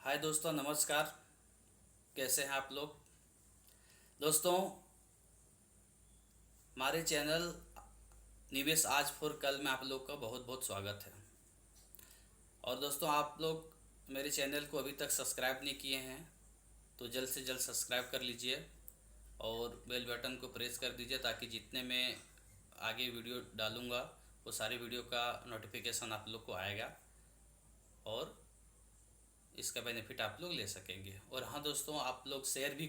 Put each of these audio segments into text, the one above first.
हाय दोस्तों, नमस्कार। कैसे हैं आप लोग? दोस्तों, हमारे चैनल निवेश आज फॉर कल में आप लोग का बहुत बहुत स्वागत है। और दोस्तों, आप लोग मेरे चैनल को अभी तक सब्सक्राइब नहीं किए हैं तो जल्द से जल्द सब्सक्राइब कर लीजिए और बेल बटन को प्रेस कर दीजिए ताकि जितने मैं आगे वीडियो डालूँगा वो सारे वीडियो का नोटिफिकेशन आप लोग को आएगा और इसका बेनिफिट आप लोग ले सकेंगे। और हाँ दोस्तों, आप लोग शेयर भी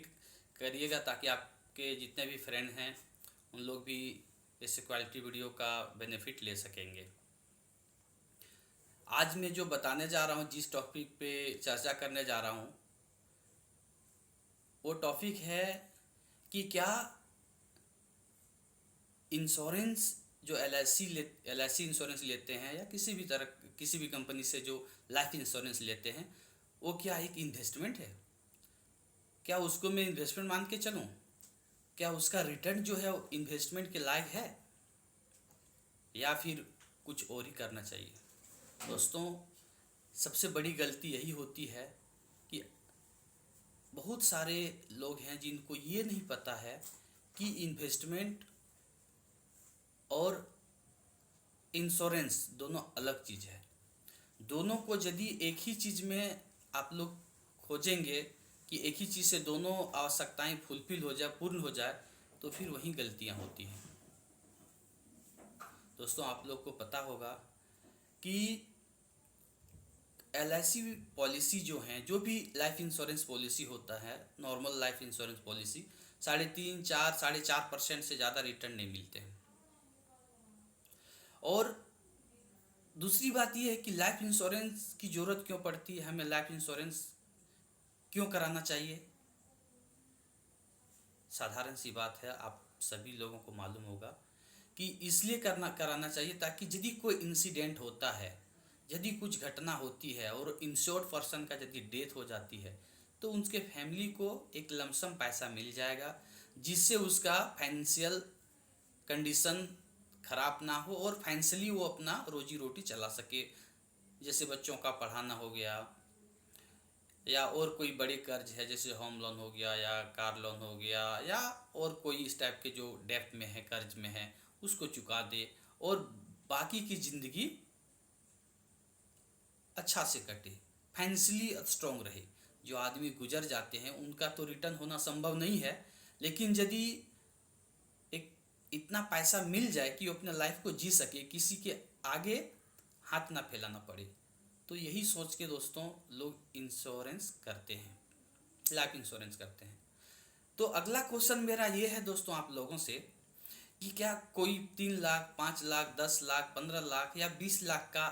करिएगा ताकि आपके जितने भी फ्रेंड हैं उन लोग भी इस क्वालिटी वीडियो का बेनिफिट ले सकेंगे। आज मैं जो बताने जा रहा हूँ, जिस टॉपिक पे चर्चा करने जा रहा हूँ, वो टॉपिक है कि क्या इंश्योरेंस जो एल आई सी इंश्योरेंस लेते हैं या किसी भी कंपनी से जो लाइफ इंश्योरेंस लेते हैं, वो क्या एक इन्वेस्टमेंट है? क्या उसको मैं इन्वेस्टमेंट मान के चलूँ? क्या उसका रिटर्न जो है वो इन्वेस्टमेंट के लायक है या फिर कुछ और ही करना चाहिए? दोस्तों, सबसे बड़ी गलती यही होती है कि बहुत सारे लोग हैं जिनको ये नहीं पता है कि इन्वेस्टमेंट और इंश्योरेंस दोनों अलग चीज़ है। दोनों को यदि एक ही चीज़ में आप लोग खोजेंगे कि एक ही चीज़ से दोनों आवश्यकताएं फुलफिल हो जाए, पूर्ण हो जाए, तो फिर वहीं गलतियां होती हैं। दोस्तों, आप लोग को पता होगा कि एल आई सी पॉलिसी जो हैं, जो भी लाइफ इंश्योरेंस पॉलिसी होता है, नॉर्मल लाइफ इंश्योरेंस पॉलिसी 3.5 4% से ज़्यादा रिटर्न नहीं मिलते हैं। और दूसरी बात यह है कि लाइफ इंश्योरेंस की ज़रूरत क्यों पड़ती है, हमें लाइफ इंश्योरेंस क्यों कराना चाहिए? साधारण सी बात है, आप सभी लोगों को मालूम होगा कि इसलिए कराना चाहिए ताकि यदि कोई इंसिडेंट होता है, यदि कुछ घटना होती है और इंश्योर्ड पर्सन का यदि डेथ हो जाती है तो उनके फैमिली को एक लमसम पैसा मिल जाएगा, जिससे उसका फाइनेंशियल कंडीशन ख़राब ना हो और फाइनेंशियली वो अपना रोजी रोटी चला सके। जैसे बच्चों का पढ़ाना हो गया या और कोई बड़े कर्ज है, जैसे होम लोन हो गया या कार लोन हो गया या और कोई इस टाइप के जो डेप्ट में है, कर्ज में है, उसको चुका दे और बाकी की ज़िंदगी अच्छा से कटे, फाइनेंशियली स्ट्रॉन्ग रहे। जो आदमी गुजर जाते हैं उनका तो रिटर्न होना संभव नहीं है, लेकिन यदि एक इतना पैसा मिल जाए कि वो अपने लाइफ को जी सके, किसी के आगे हाथ ना फैलाना पड़े, तो यही सोच के दोस्तों लोग इंश्योरेंस करते हैं, लाइफ इंश्योरेंस करते हैं। तो अगला क्वेश्चन मेरा ये है दोस्तों आप लोगों से कि क्या कोई 3 लाख, 5 लाख, 10 लाख, 15 लाख या 20 लाख का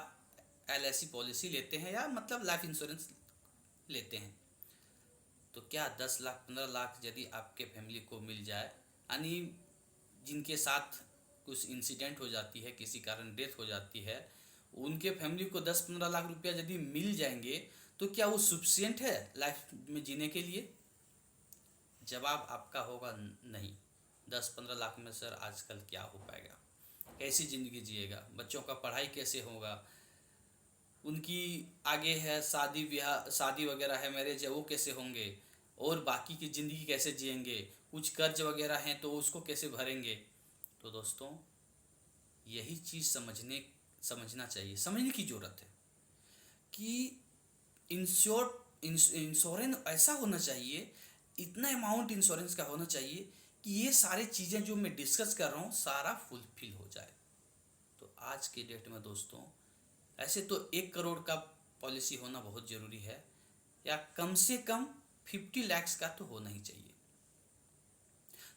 एल आई सी पॉलिसी लेते हैं या मतलब लाइफ इंश्योरेंस लेते हैं, तो क्या 10 लाख 15 लाख यदि आपके फैमिली को मिल जाए, यानी जिनके साथ कुछ इंसिडेंट हो जाती है, किसी कारण डेथ हो जाती है, उनके फैमिली को 10 15 लाख रुपया यदि मिल जाएंगे, तो क्या वो सफिशिएंट है लाइफ में जीने के लिए? जवाब आपका होगा नहीं। 10 15 लाख में सर आजकल क्या हो पाएगा, कैसी ज़िंदगी जिएगा, बच्चों का पढ़ाई कैसे होगा, उनकी आगे है शादी ब्याह, शादी वगैरह है, मैरिज है, वो कैसे होंगे, और बाकी की ज़िंदगी कैसे जिएंगे, कुछ कर्ज वगैरह हैं तो उसको कैसे भरेंगे? तो दोस्तों, यही चीज़ समझना चाहिए, समझने की ज़रूरत है कि इंश्योरेंस ऐसा होना चाहिए, इतना अमाउंट इंश्योरेंस का होना चाहिए कि ये सारी चीज़ें जो मैं डिस्कस कर रहा हूँ सारा फुलफिल हो जाए। तो आज के डेट में दोस्तों, ऐसे तो 1 करोड़ का पॉलिसी होना बहुत ज़रूरी है, या कम से कम 50 लाख का तो होना ही चाहिए।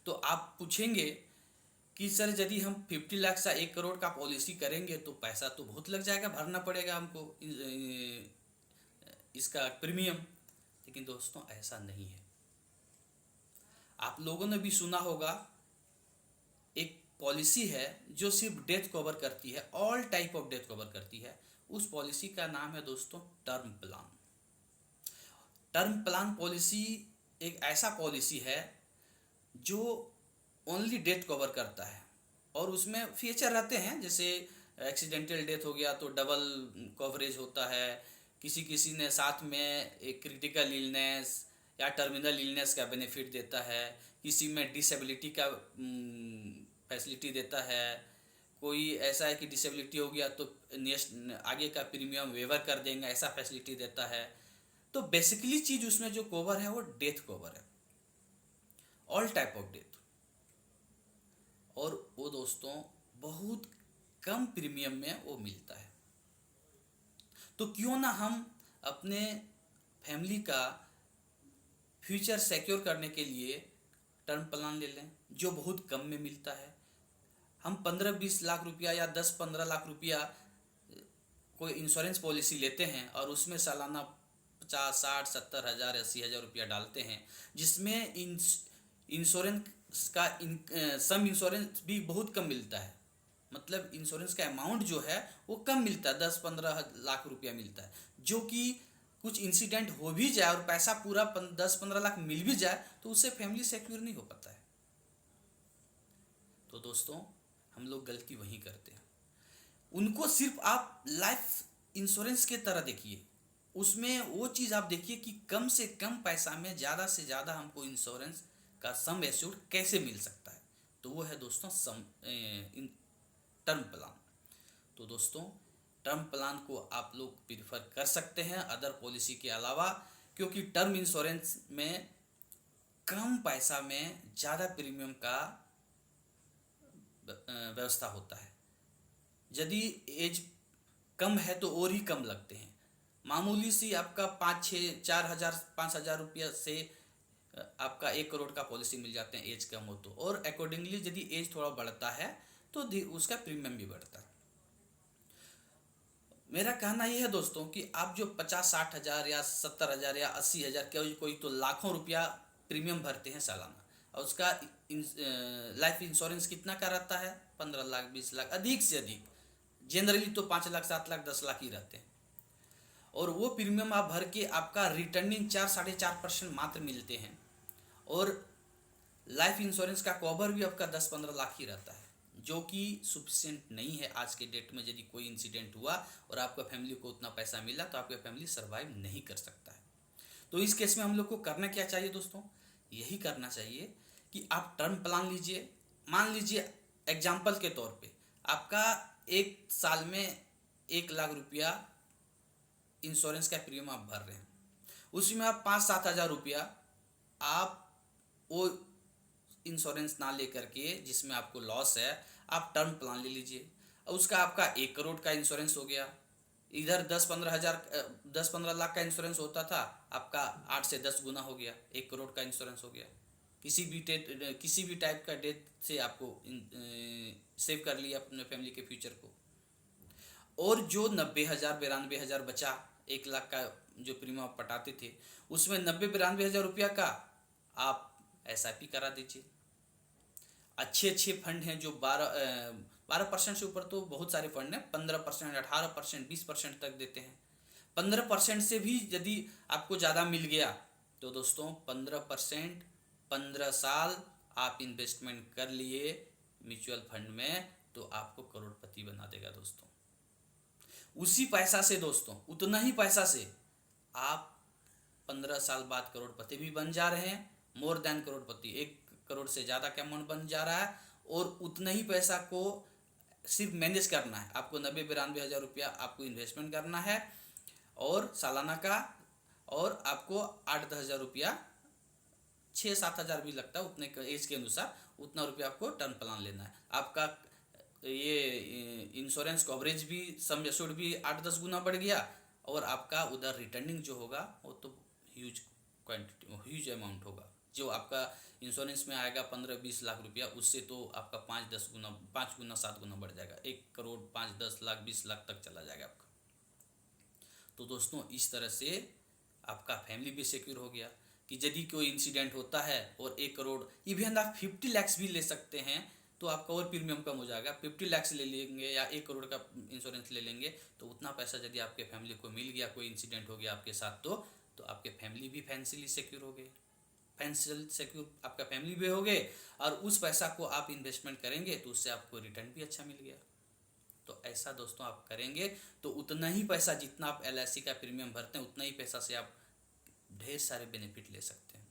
तो आप पूछेंगे कि सर यदि हम 50 लाख का 1 करोड़ का पॉलिसी करेंगे तो पैसा तो बहुत लग जाएगा, भरना पड़ेगा हमको इसका प्रीमियम। लेकिन दोस्तों, ऐसा नहीं है। आप लोगों ने भी सुना होगा, एक पॉलिसी है जो सिर्फ डेथ कवर करती है, all type of death cover करती है। उस पॉलिसी का नाम है दोस्तों term plan. Term plan policy एक ऐसा पॉलिसी है जो ओनली डेथ कवर करता है और उसमें फीचर रहते हैं, जैसे एक्सीडेंटल डेथ हो गया तो डबल कवरेज होता है, किसी किसी ने साथ में एक क्रिटिकल इलनेस या टर्मिनल इलनेस का बेनिफिट देता है, किसी में डिसेबिलिटी का फैसिलिटी देता है, कोई ऐसा है कि डिसेबिलिटी हो गया तो नेक्स्ट आगे का प्रीमियम वेवर कर देंगे, ऐसा फैसिलिटी देता है। तो बेसिकली चीज़ उसमें जो कवर है वो डेथ कवर है, ऑल टाइप ऑफ डेथ। और वो दोस्तों बहुत कम प्रीमियम में वो मिलता है। तो क्यों ना हम अपने फैमिली का फ्यूचर सिक्योर करने के लिए टर्म प्लान ले लें जो बहुत कम में मिलता है। हम 15-20 लाख रुपया या 10-15 लाख रुपया कोई इंश्योरेंस पॉलिसी लेते हैं और उसमें सालाना 50-60-70 हज़ार 80 हज़ार रुपया डालते हैं, जिसमें इंश्योरेंस का सम इंश्योरेंस भी बहुत कम मिलता है। मतलब इंश्योरेंस का अमाउंट जो है वो कम मिलता है, 10-15 लाख रुपया मिलता है। जो कि कुछ इंसिडेंट हो भी जाए और पैसा पूरा 10-15 लाख मिल भी जाए तो उससे फैमिली सिक्योर नहीं हो पाता है। तो दोस्तों हम लोग गलती वहीं करते हैं। उनको सिर्फ आप लाइफ इंश्योरेंस के तरह देखिए, उसमें वो चीज़ आप देखिए कि कम से कम पैसा में ज़्यादा से ज़्यादा हमको इंश्योरेंस का सम एश्योर्ड कैसे मिल सकता है। तो वो है दोस्तों टर्म प्लान। तो दोस्तों टर्म प्लान को आप लोग प्रीफर कर सकते हैं अदर पॉलिसी के अलावा, क्योंकि टर्म इंश्योरेंस में कम पैसा में ज़्यादा प्रीमियम का व्यवस्था होता है। यदि एज कम है तो और ही कम लगते हैं। मामूली सी आपका 4,000 रुपया से आपका 1 करोड़ का पॉलिसी मिल जाते हैं एज कम हो तो, और अकॉर्डिंगली यदि एज थोड़ा बढ़ता है तो उसका प्रीमियम भी बढ़ता है। मेरा कहना यह है दोस्तों कि आप जो 50-60 हज़ार या 70 हज़ार या 80 हज़ार, कोई तो लाखों रुपया प्रीमियम भरते हैं सालाना, और उसका लाइफ इंश्योरेंस कितना का रहता है, 15 लाख 20 लाख, अधिक से अधिक जनरली तो 5 लाख 7 लाख 10 लाख ही रहते हैं। और वो प्रीमियम आप भर के आपका रिटर्निंग 4-4.5% मात्र मिलते हैं, और लाइफ इंश्योरेंस का कवर भी आपका 10-15 लाख ही रहता है, जो कि सफिशिएंट नहीं है आज के डेट में। यदि कोई इंसिडेंट हुआ और आपका फैमिली को उतना पैसा मिला तो आपका फैमिली सर्वाइव नहीं कर सकता है। तो इस केस में हम लोग को करना क्या चाहिए दोस्तों, यही करना चाहिए कि आप टर्म प्लान लीजिए। मान लीजिए एग्जाम्पल के तौर पे आपका 1 साल में 1 लाख रुपया इंश्योरेंस का प्रीमियम आप भर रहे हैं, उसमें आप 5-7 हज़ार रुपया आप वो इंश्योरेंस ना लेकर के जिसमें आपको लॉस है, आप टर्म प्लान ले लीजिए, और उसका आपका 1 करोड़ का इंश्योरेंस हो गया। इधर 10-15 लाख का इंश्योरेंस होता था, आपका 8 से 10 गुना हो गया, 1 करोड़ का इंश्योरेंस हो गया। किसी भी टाइप का डेथ से आपको सेव कर लिया अपने फैमिली के फ्यूचर को। और जो 90,000-92,000 बचा 1 लाख का जो प्रीमियम आप पटाते थे, उसमें 90-92 हज़ार रुपया का आप SIP करा दीजिए। अच्छे फंड हैं जो 12% से ऊपर तो बहुत सारे फंड हैं, 15%, 18%, 20% तक देते हैं। 15% से भी यदि आपको ज़्यादा मिल गया तो दोस्तों 15% 15 साल आप इन्वेस्टमेंट कर लिए म्यूचुअल फंड में तो आपको करोड़पति बना देगा दोस्तों। उसी पैसा से दोस्तों, उतना ही पैसा से आप 15 साल बाद करोड़पति भी बन जा रहे हैं, मोर देन करोड़पति, 1 करोड़ से ज़्यादा का अमाउंट बन जा रहा है। और उतना ही पैसा को सिर्फ मैनेज करना है आपको, 90-92 हज़ार रुपया आपको इन्वेस्टमेंट करना है और सालाना का, और आपको 8-10 हज़ार रुपया, 6-7 हज़ार भी लगता है उतने एज के अनुसार, उतना रुपया आपको टर्म प्लान लेना है। आपका ये इंश्योरेंस कवरेज भी, सम एश्योर्ड भी 8-10 गुना बढ़ गया, और आपका उधर रिटर्निंग जो होगा वो तो ह्यूज क्वांटिटी, ह्यूज अमाउंट होगा। जो आपका इंश्योरेंस में आएगा 15-20 लाख रुपया, उससे तो आपका 5-10 गुना, 5 गुना 7 गुना बढ़ जाएगा, 1 करोड़ 5-10 लाख 20 लाख तक चला जाएगा आपका। तो दोस्तों इस तरह से आपका फैमिली भी सिक्योर हो गया कि यदि कोई इंसिडेंट होता है, और 1 करोड़, इवन आप 50 लाख भी ले सकते हैं तो आपका और प्रीमियम कम हो जाएगा। 50 लाख ले लेंगे या 1 करोड़ का इंश्योरेंस ले लेंगे तो उतना पैसा यदि आपके फैमिली को मिल गया, कोई इंसिडेंट हो गया आपके साथ, तो आपके फैमिली भी फाइनेंशियली सिक्योर हो गए, फाइनेंशियल सिक्योर आपका फैमिली भी हो गए, और उस पैसा को आप इन्वेस्टमेंट करेंगे तो उससे आपको रिटर्न भी अच्छा मिल गया। तो ऐसा दोस्तों आप करेंगे तो उतना ही पैसा, जितना आप LIC का प्रीमियम भरते हैं उतना ही पैसा से आप ढेर सारे बेनिफिट ले सकते हैं।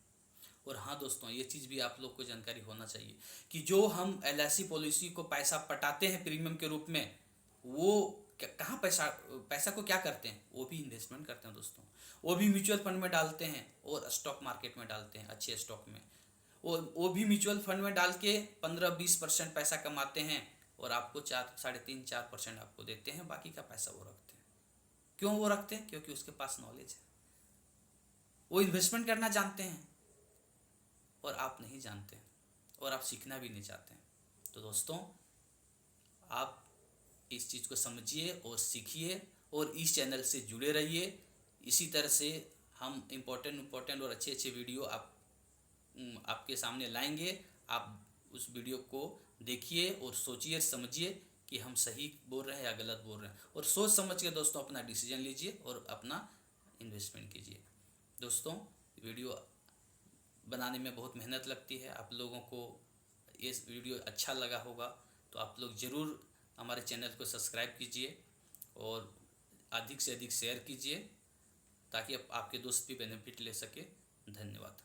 और हाँ दोस्तों, ये चीज़ भी आप लोग को जानकारी होना चाहिए कि जो हम LIC पॉलिसी को पैसा पटाते हैं प्रीमियम के रूप में, वो कहाँ पैसा को क्या करते हैं, वो भी इन्वेस्टमेंट करते हैं दोस्तों। वो भी म्यूचुअल फंड में डालते हैं और स्टॉक मार्केट में डालते हैं, अच्छे स्टॉक में। वो भी म्यूचुअल फंड में डाल के 15-20% पैसा कमाते हैं और आपको 3.5-4% आपको देते हैं, बाकी का पैसा वो रखते हैं। क्यों वो रखते हैं? क्योंकि उसके पास नॉलेज है, वो इन्वेस्टमेंट करना जानते हैं और आप नहीं जानते हैं और आप सीखना भी नहीं चाहते हैं। तो दोस्तों, आप इस चीज़ को समझिए और सीखिए और इस चैनल से जुड़े रहिए। इसी तरह से हम इम्पोर्टेंट और अच्छे वीडियो आपके सामने लाएंगे। आप उस वीडियो को देखिए और सोचिए, समझिए कि हम सही बोल रहे हैं या गलत बोल रहे हैं, और सोच समझ के दोस्तों अपना डिसीजन लीजिए और अपना इन्वेस्टमेंट कीजिए। दोस्तों, वीडियो बनाने में बहुत मेहनत लगती है। आप लोगों को ये वीडियो अच्छा लगा होगा तो आप लोग ज़रूर हमारे चैनल को सब्सक्राइब कीजिए और अधिक से अधिक शेयर कीजिए ताकि आपके दोस्त भी बेनिफिट ले सके। धन्यवाद।